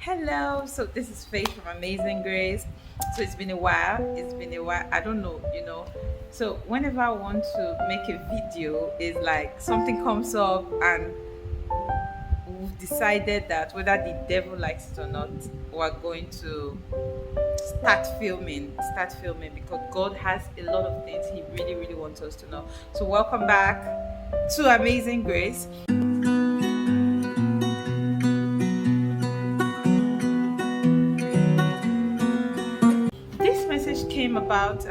Hello, so this is Faith from Amazing Grace. So it's been a while. I don't know, So whenever I want to make a video, it's like something comes up and we've decided that whether the devil likes it or not, we're going to start filming because God has a lot of things He really, really wants us to know. So welcome back to Amazing Grace. This message came about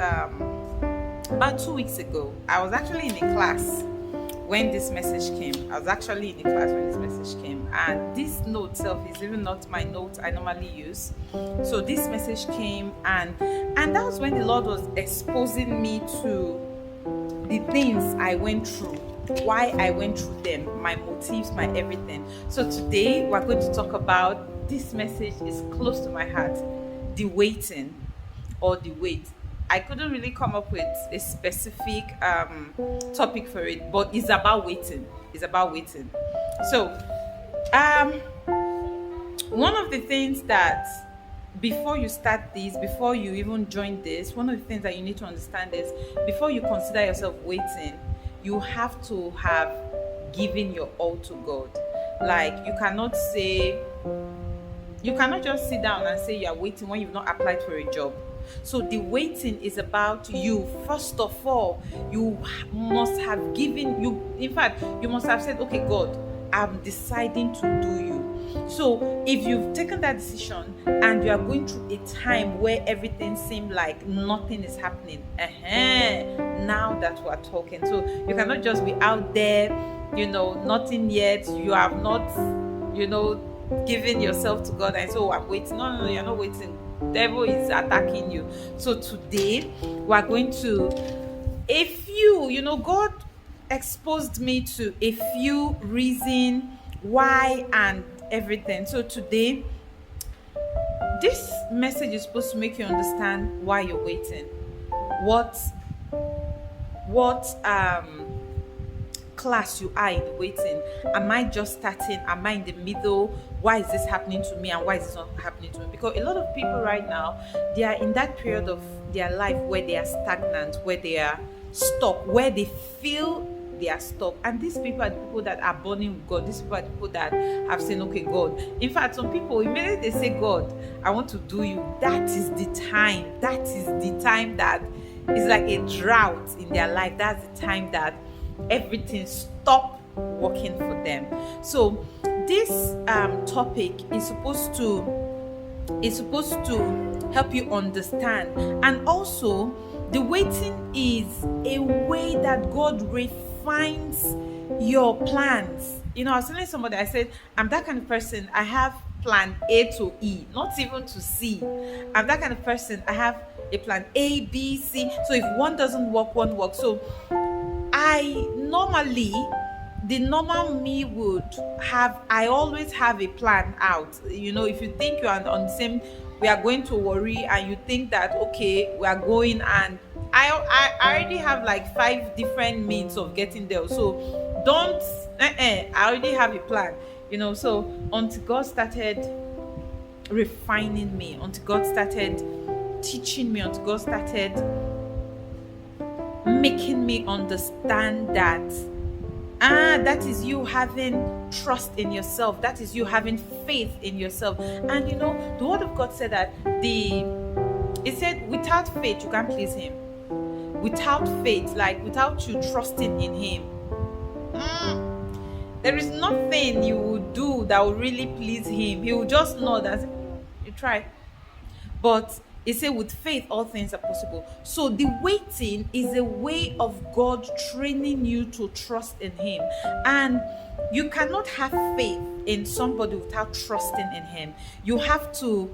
2 weeks ago. I was actually in a class when this message came. And this note itself is even not my note I normally use. So this message came, and that was when the Lord was exposing me to the things I went through, why I went through them, my motives, my everything. So today we're going to talk about, this message is close to my heart, the waiting or the wait. I couldn't really come up with a specific topic for it, but it's about waiting. So, one of the things that before you start this, before you even join this, one of the things that you need to understand is before you consider yourself waiting, you have to have given your all to God. Like you cannot just sit down and say you are waiting when you've not applied for a job. So the waiting is about you. First of all, you must have you must have said, okay, God, I'm deciding to do you. So if you've taken that decision and you are going through a time where everything seems like nothing is happening, now that we're talking. So you cannot just be out there, nothing yet. You have not, given yourself to God and so I'm waiting. No, you're not waiting. Devil is attacking you. So today we're going to God exposed me to a few reasons why and everything. So today this message is supposed to make you understand why you're waiting, what class you are in waiting. Am I just starting? Am I in the middle? Why is this happening to me and why is this not happening to me? Because a lot of people right now, they are in that period of their life where they are stagnant, where they are stuck, where they feel they are stuck. And these people are the people that are burning with God. These people are the people that have said, okay, God. In fact, some people, immediately they say, God, I want to do you. That is the time that is like a drought in their life. That's the time that everything stop working for them. So this topic is supposed to help you understand, and also the waiting is a way that God refines your plans. I was telling somebody, I said, I'm that kind of person. I have plan A to E, not even to C. I'm that kind of person. I have a plan A, B, C. So if one doesn't work, one works. So the normal me I always have a plan out. If you think you are on the same, we are going to worry, and you think that, okay, we are going, and I already have like 5 different means of getting there. So I already have a plan, so until God started refining me, until God started teaching me, until God started making me understand that that is you having trust in yourself, that is you having faith in yourself. And the word of God said that it said without faith you can't please him. Without faith, like without you trusting in him, there is nothing you will do that will really please him. He will just know that you try. But it said with faith all things are possible. So the waiting is a way of God training you to trust in him. And you cannot have faith in somebody without trusting in him. You have to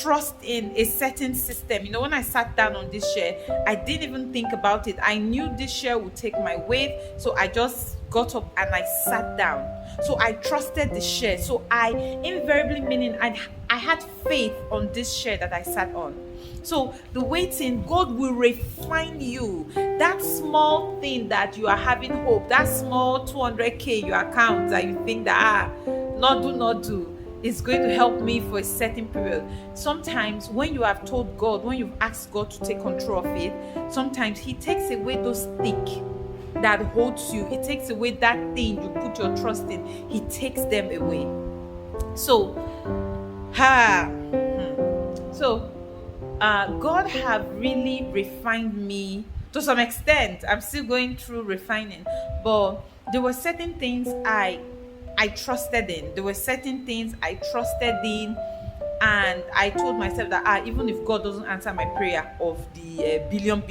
trust in a certain system. When I sat down on this chair, I didn't even think about it. I knew this chair would take my weight, so I just got up and I sat down. So I trusted the chair. So I invariably, meaning I had faith on this chair that I sat on. So the waiting, God will refine you. That small thing that you are having hope, that small 200k your account that you think that not do, is going to help me for a certain period. Sometimes when you have told God, when you've asked God to take control of it, sometimes he takes away those stick that holds you. He takes away that thing you put your trust in. He takes them away. So, God have really refined me to some extent. I'm still going through refining, but there were certain things I trusted in. There were certain things I trusted in, and I told myself that even if God doesn't answer my prayer of the billion,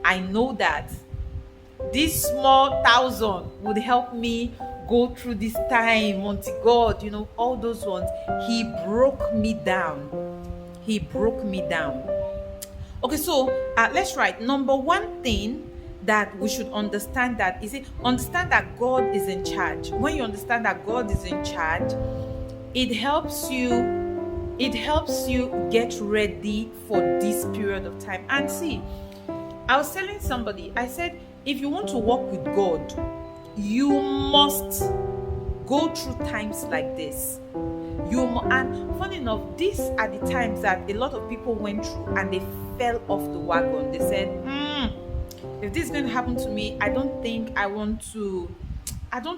I know that this small thousand would help me go through this time until God, all those ones. He broke me down. He broke me down. Okay, so let's write. Number one thing that we should understand, that is it, understand that God is in charge. When you understand that God is in charge, it helps you get ready for this period of time. And see, I was telling somebody, I said, if you want to walk with God, you must go through times like this. And funny enough, these are the times that a lot of people went through and they fell off the wagon. They said, if this is going to happen to me, I don't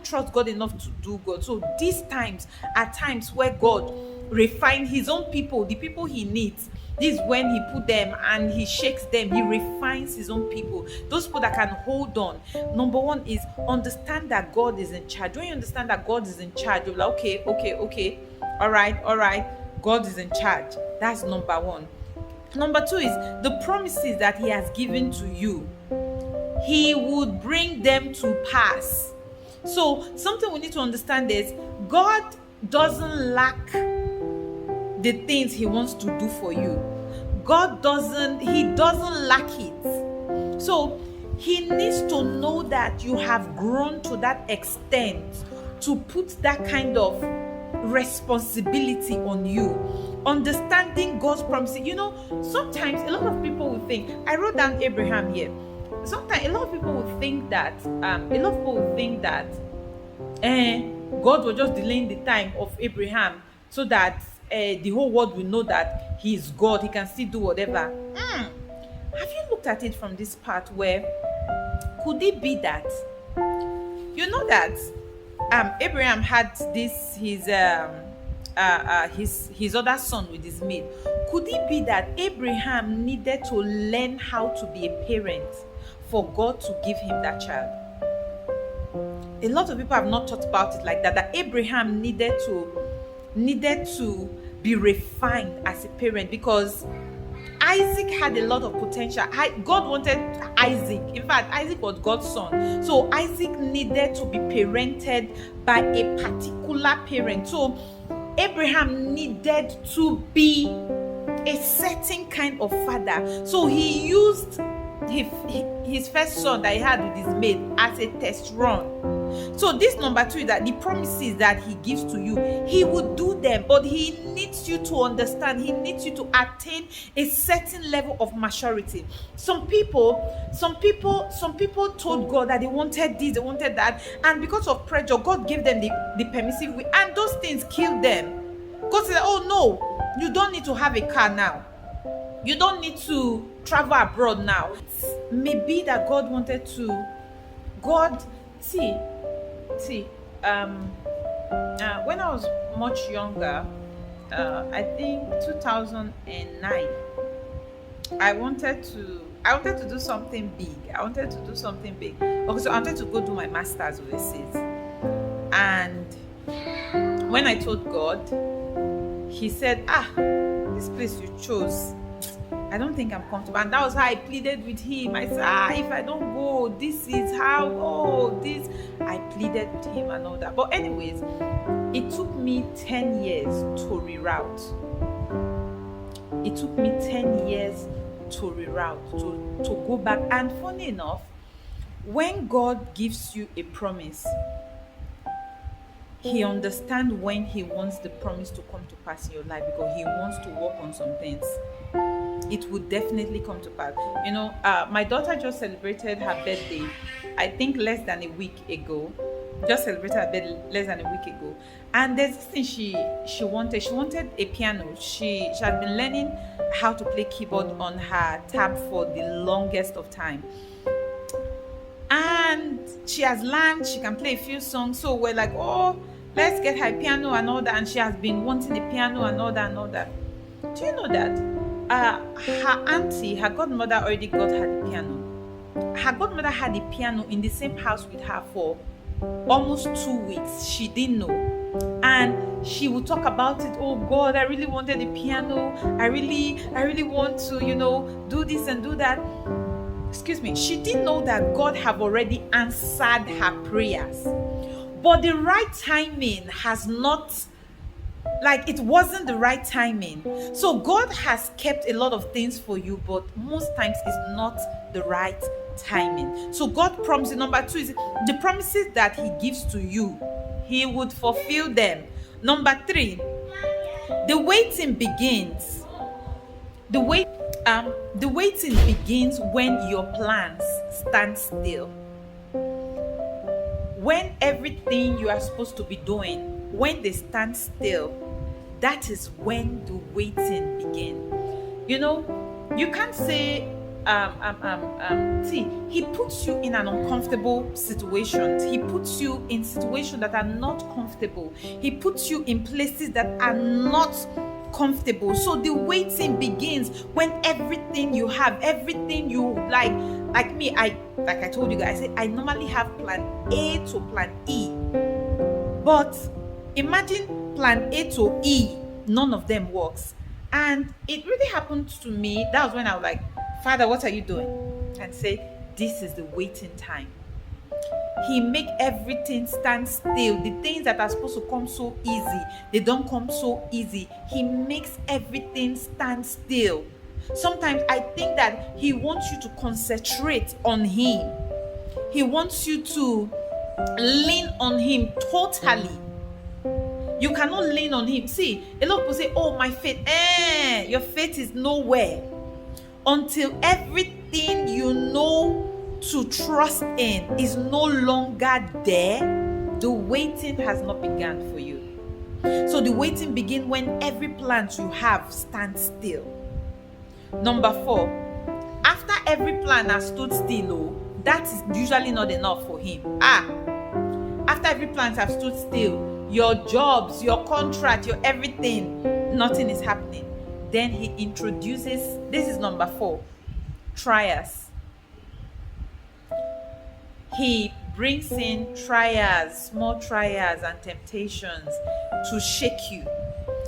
trust God enough to do God. So these times are times where God refined his own people, the people he needs. This is when he put them and he shakes them. He refines his own people. Those people that can hold on. Number one is understand that God is in charge. When you understand that God is in charge, you're like, okay. All right. God is in charge. That's number one. Number two is the promises that he has given to you. He would bring them to pass. So something we need to understand is God doesn't lack the things he wants to do for you. God doesn't lack it. So he needs to know that you have grown to that extent to put that kind of responsibility on you. Understanding God's promises. Sometimes a lot of people will think, I wrote down Abraham here. Sometimes a lot of people will think that God was just delaying the time of Abraham so that the whole world will know that he is God. He can still do whatever. Have you looked at it from this part where could it be that that Abraham had his other son with his maid? Could it be that Abraham needed to learn how to be a parent for God to give him that child? A lot of people have not thought about it like that. That Abraham needed to be refined as a parent, because Isaac had a lot of potential. God wanted Isaac. In fact, Isaac was God's son. So Isaac needed to be parented by a particular parent. So Abraham needed to be a certain kind of father. So he used his first son that he had with his maid as a test run. So this number two is that the promises that he gives to you, he would do them, but he needs you to understand. He needs you to attain a certain level of maturity. Some people told God that they wanted this, they wanted that, and because of pressure, God gave them the permissive way, and those things killed them. God said, oh no, you don't need to have a car now. You don't need to travel abroad now. Maybe that God wanted to. When I was much younger, I think 2009, I wanted to do something big. Okay, so I wanted to go do my master's overseas. And when I told God, he said, this place you chose, I don't think I'm comfortable. And that was how I pleaded with him. I said, if I don't go, this is how, I pleaded with him and all that. But anyways, it took me 10 years to reroute. To go back. And funny enough, when God gives you a promise, he understands when he wants the promise to come to pass in your life, because he wants to work on some things. It would definitely come to pass. My daughter just celebrated her birthday, I think less than a week ago. just celebrated her birthday less than a week ago. And there's this thing she wanted. She wanted a piano. She had been learning how to play keyboard on her tab for the longest of time. And she has learned, she can play a few songs. So we're like, oh, let's get her piano and all that. And she has been wanting the piano and all that and all that. Do you know that her auntie, her godmother already got her the piano? Her godmother had the piano in the same house with her for almost 2 weeks. She didn't know. And she would talk about it. Oh God, I really wanted the piano. I really want to, do this and do that. Excuse me. She didn't know that God have already answered her prayers. But the right timing has not, it wasn't the right timing. So God has kept a lot of things for you, but most times it's not the right timing. So God promises. Number 2 is the promises that he gives to you, he would fulfill them. Number 3, the waiting begins. The waiting begins when your plans stand still. When everything you are supposed to be doing, when they stand still, that is when the waiting begins. You can't say, see, he puts you in an uncomfortable situation. He puts you in situations that are not comfortable. He puts you in places that are not comfortable. So the waiting begins when everything you have, everything you like me, I told you guys, I normally have plan A to plan E. But imagine plan A to E, none of them works. And it really happened to me. That was when I was like, Father, what are you doing? And say, this is the waiting time. He make everything stand still. The things that are supposed to come so easy, they don't come so easy. He makes everything stand still. Sometimes I think that he wants you to concentrate on him. He wants you to lean on him totally. You cannot lean on him. See, a lot of people say, oh, my faith. Your faith is nowhere. Until everything you know to trust in is no longer there, the waiting has not begun for you. So the waiting begins when every plan you have stands still. Number 4, after every plan has stood still, that is usually not enough for him. After every plan has stood still, your jobs, your contract, your everything, nothing is happening. Then he introduces, this is number 4, trials. He brings in trials, small trials and temptations to shake you.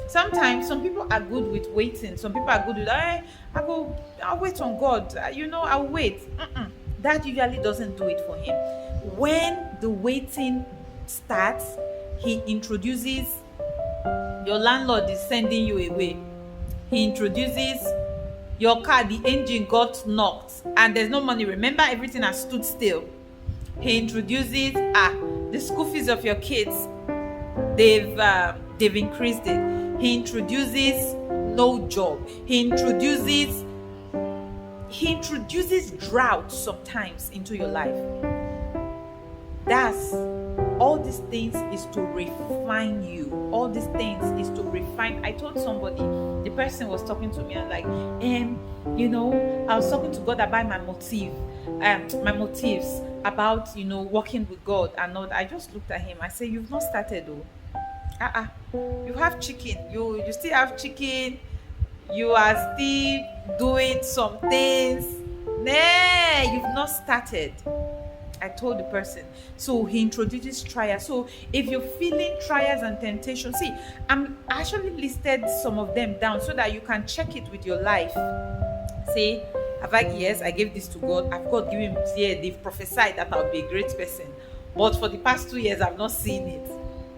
Sometimes some people are good with waiting. Some people are good with, I'll wait on God. I'll wait. That usually doesn't do it for him. When the waiting starts, he introduces, your landlord is sending you away. He introduces your car, the engine got knocked and there's no money. Remember, everything has stood still. He introduces the school fees of your kids, they've increased it. He introduces no job. He introduces drought sometimes into your life. That's all these things is to refine you. All these things is to refine. I told somebody, the person was talking to me and like, I was talking to God about my motives about, working with God and all that. I just looked at him. I said, you've not started though. You have chicken. You still have chicken. You are still doing some things. Nah, you've not started. I told the person. So he introduces trials. So if you're feeling trials and temptations, see, I'm actually listed some of them down so that you can check it with your life. Say, yes, I gave this to God. I've God given me, they've prophesied that I'll be a great person. But for the past 2 years, I've not seen it.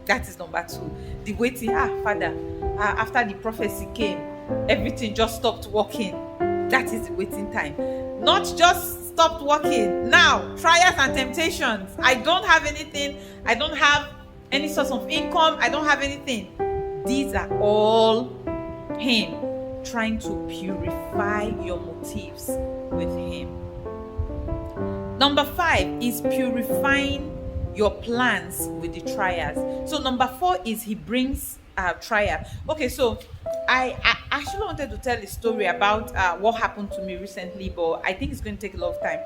That is number 2. The waiting, Father, after the prophecy came, everything just stopped working. That is the waiting time. Not just stopped working. Now, trials and temptations. I don't have anything. I don't have any source of income. I don't have anything. These are all him trying to purify your motives with him. Number 5 is purifying your plans with the trials. So number 4 is he brings trial. Okay, so I actually wanted to tell a story about what happened to me recently, but I think it's going to take a lot of time.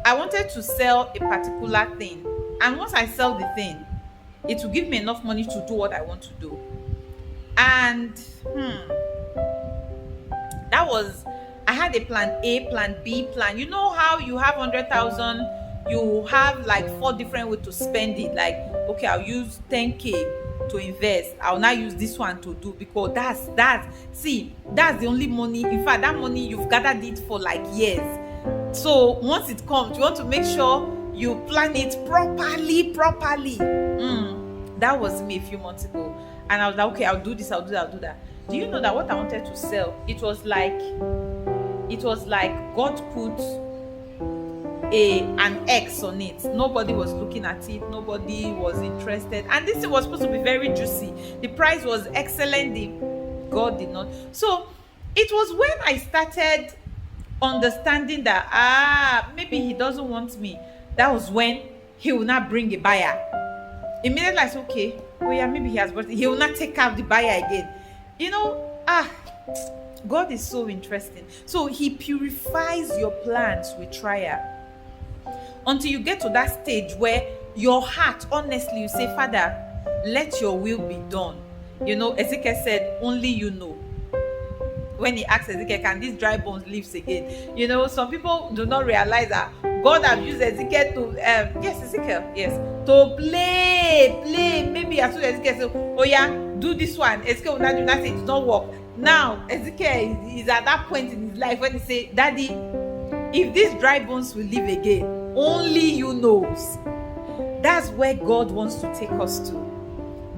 I wanted to sell a particular thing, and once I sell the thing, it will give me enough money to do what I want to do. And that was, I had a plan A, plan B, plan. You know how you have 100,000, you have like 4 different ways to spend it. Like, okay, I'll use 10K to invest. I'll now use this one to do, because that's the only money. In fact, that money you've gathered it for like years. So once it comes, you want to make sure you plan it properly. That was me a few months ago, and I was like, okay, I'll do this, I'll do that. Do you know that what I wanted to sell, it was like God put an X on it. Nobody was looking at it, nobody was interested, and this was supposed to be very juicy. The price was excellent. God did not. So it was when I started understanding that maybe he doesn't want me. That was when he will not bring a buyer. Immediately I said, okay, oh yeah, maybe he has brought it. He will not take out the buyer again. God is so interesting. So he purifies your plans with trial until you get to that stage where your heart, honestly, you say, Father, let your will be done. Ezekiel said, only you know. When he asked Ezekiel, can these dry bones live again? Some people do not realize that God has used Ezekiel to to play. Maybe as soon as Ezekiel said, oh yeah, do this one, Ezekiel will not do that, it does not work. Now Ezekiel is at that point in his life when he say, Daddy, if these dry bones will live again, only you knows. That's where God wants to take us to,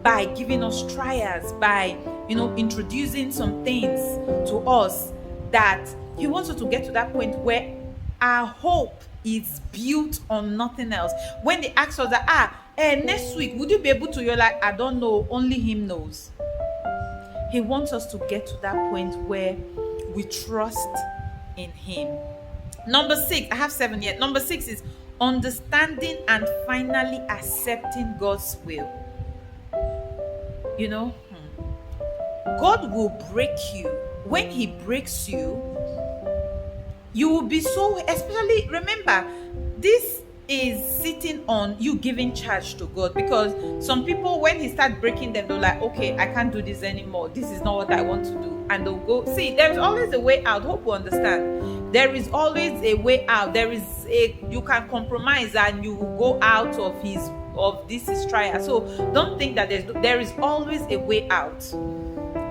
by giving us trials, by introducing some things to us, that he wants us to get to that point where our hope is built on nothing else. When they ask us that, next week, would you be able to? You're like, I don't know, only him knows. He wants us to get to that point where we trust in him. Number 6, I have 7 yet. Number 6 is understanding and finally accepting God's will. God will break you. When he breaks you, you will be so, especially, remember, this is sitting on you giving charge to God, because some people, when he starts breaking them, they're like, okay, I can't do this anymore, this is not what I want to do, and they'll go. See, there's always a way out. Hope you understand. There is always a way out. You can compromise and you will go out of this trial. So don't think that there is always a way out.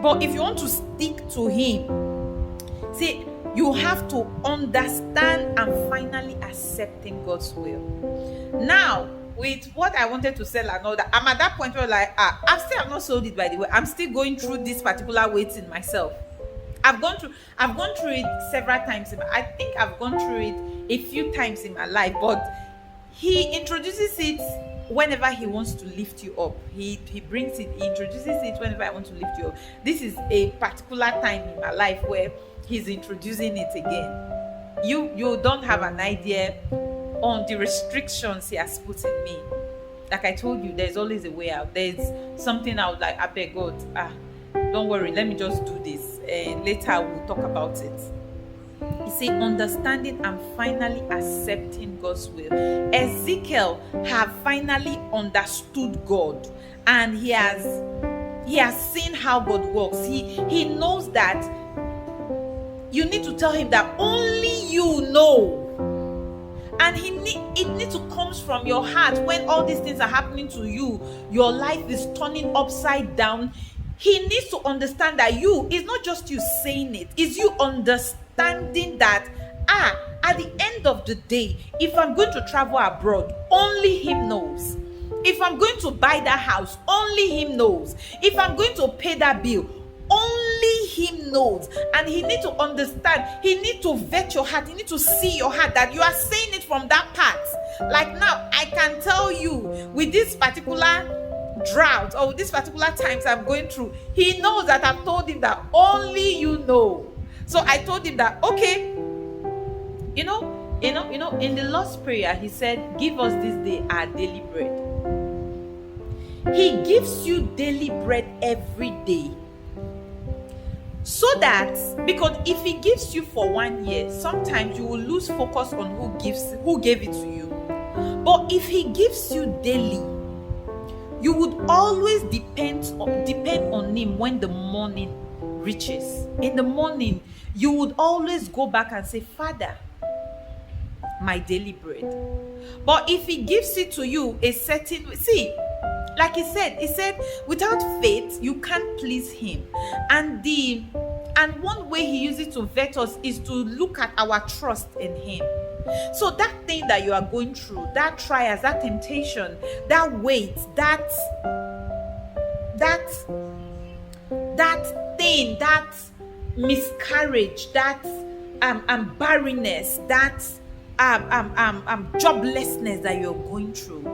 But if you want to stick to him, see, you have to understand and finally accepting God's will. Now, with what I wanted to sell and all that, I'm at that point where I've not sold it, by the way. I'm still going through this particular waiting myself. I've gone through it several times. I think I've gone through it a few times in my life, but he introduces it whenever he wants to lift you up. He brings it, he introduces it whenever I want to lift you up. This is a particular time in my life where he's introducing it again. You don't have an idea on the restrictions he has put in me. Like I told you, there's always a way out. There's something I would like, I beg God, don't worry, let me just do this, and later we'll talk about it. You see, understanding and finally accepting God's will. Ezekiel have finally understood God, and he has seen how God works. He knows that you need to tell him that only you know. And it needs to come from your heart. When all these things are happening to you, your life is turning upside down. He needs to understand that it's not just you saying it, it's you understanding that at the end of the day, if I'm going to travel abroad, only him knows. If I'm going to buy that house, only him knows. If I'm going to pay that bill, only him knows. And he needs to understand. He needs to vet your heart. He needs to see your heart, that you are saying it from that part. Like now, I can tell you, with this particular drought or this particular times I'm going through, he knows that I've told him that only you know. So I told him that, okay, in the Lord's Prayer, he said, give us this day our daily bread. He gives you daily bread every day. So that, because if he gives you for 1 year, sometimes you will lose focus on who gave it to you. But if he gives you daily, you would always depend on him when the morning reaches. In the morning, you would always go back and say, Father, my daily bread. But if he gives it to you a certain way, see, like he said, without faith, you can't please him. And one way he uses to vet us is to look at our trust in him. So that thing that you are going through, that trials, that temptation, that weight, that thing, that miscarriage, that barrenness, that joblessness that you're going through,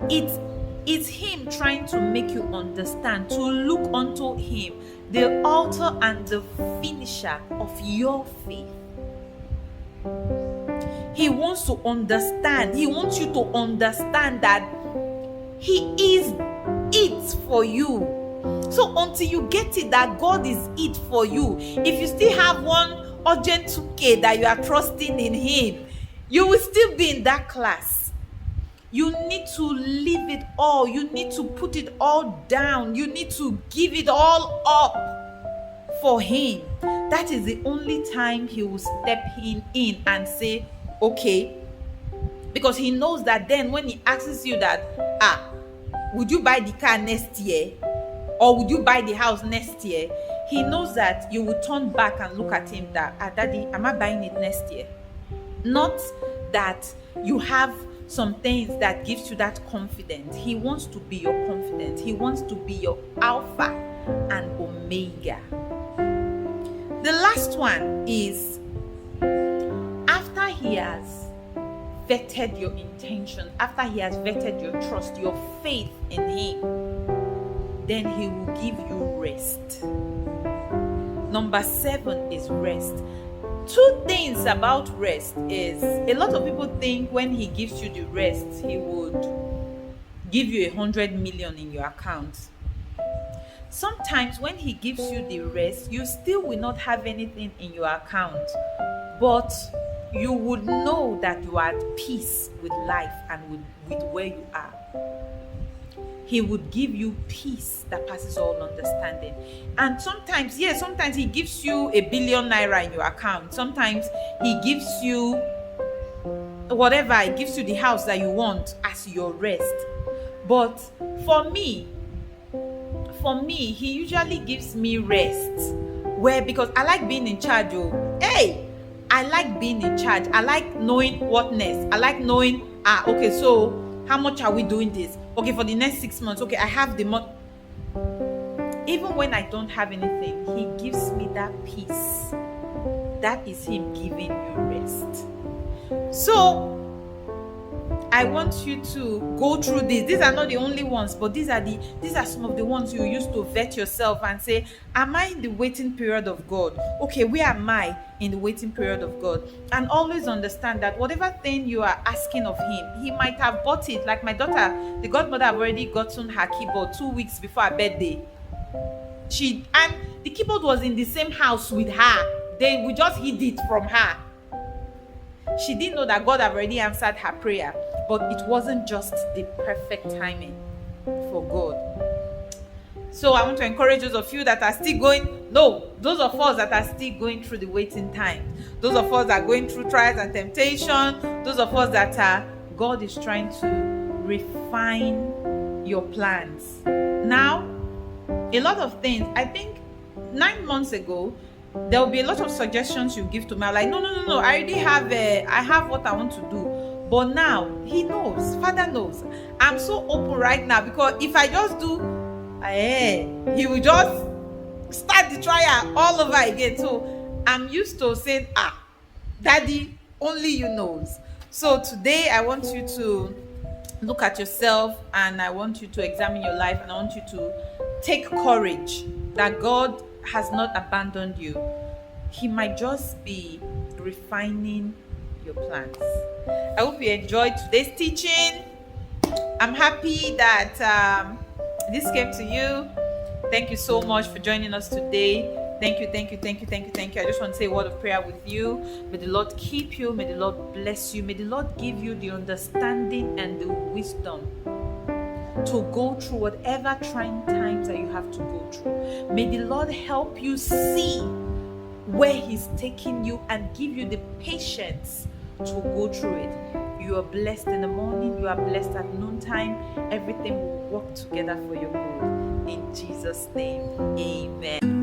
it's him trying to make you understand, to look unto him, the author and the finisher of your faith. He wants to understand. He wants you to understand that he is it for you. So until you get it, that God is it for you, if you still have one urgent 2K that you are trusting in him, you will still be in that class. You need to leave it all. You need to put it all down. You need to give it all up for him. That is the only time he will step in and say, okay. Because he knows that then when he asks you that, would you buy the car next year? Or would you buy the house next year? He knows that you will turn back and look at him that, Daddy, am I buying it next year? Not that you have some things that gives you that confidence. He wants to be your confidence. He wants to be your Alpha and Omega. The last one is, after he has vetted your intention, after he has vetted your trust, your faith in him, then he will give you rest. Number 7 is rest. 2 things about rest is, a lot of people think when he gives you the rest, he would give you 100 million in your account. Sometimes when he gives you the rest, you still will not have anything in your account, but you would know that you are at peace with life and with where you are. He would give you peace that passes all understanding. And sometimes he gives you 1 billion naira in your account. Sometimes he gives you whatever, he gives you the house that you want as your rest. But for me, he usually gives me rest. Because I like being in charge. I like being in charge. I like knowing what next. I like knowing, okay, so how much are we doing this? Okay, for the next 6 months. Okay, I have the month. Even when I don't have anything, he gives me that peace. That is him giving you rest. So I want you to go through this. These are not the only ones, but these are some of the ones you use to vet yourself and say, am I in the waiting period of God? Okay, where am I in the waiting period of God? And always understand that whatever thing you are asking of him, he might have bought it. Like my daughter, the godmother have already gotten her keyboard 2 weeks before her birthday. And the keyboard was in the same house with her. We just hid it from her. She didn't know that God had already answered her prayer, but it wasn't just the perfect timing for God. So I want to encourage those of you that are still those of us that are still going through the waiting time, those of us that are going through trials and temptation, those of us that God is trying to refine your plans. Now, a lot of things, I think 9 months ago, there will be a lot of suggestions you give to me. I'm like, no, I already have what I want to do. But now he knows, Father knows. I'm so open right now, because if I just do, he will just start the trial all over again. So I'm used to saying, Daddy, only you knows. So today I want you to look at yourself, and I want you to examine your life, and I want you to take courage that God has not abandoned you. He might just be refining your plans. I hope you enjoyed today's teaching. I'm happy that this came to you. Thank you so much for joining us today. Thank you, thank you, thank you, thank you, thank you. I just want to say a word of prayer with you. May the Lord keep you. May the Lord bless you. May the Lord give you the understanding and the wisdom to go through whatever trying times that you have to go through. May the Lord help you see where He's taking you and give you the patience to go through it. You are blessed in the morning, you are blessed at noontime. Everything will work together for your good. In Jesus' name, amen.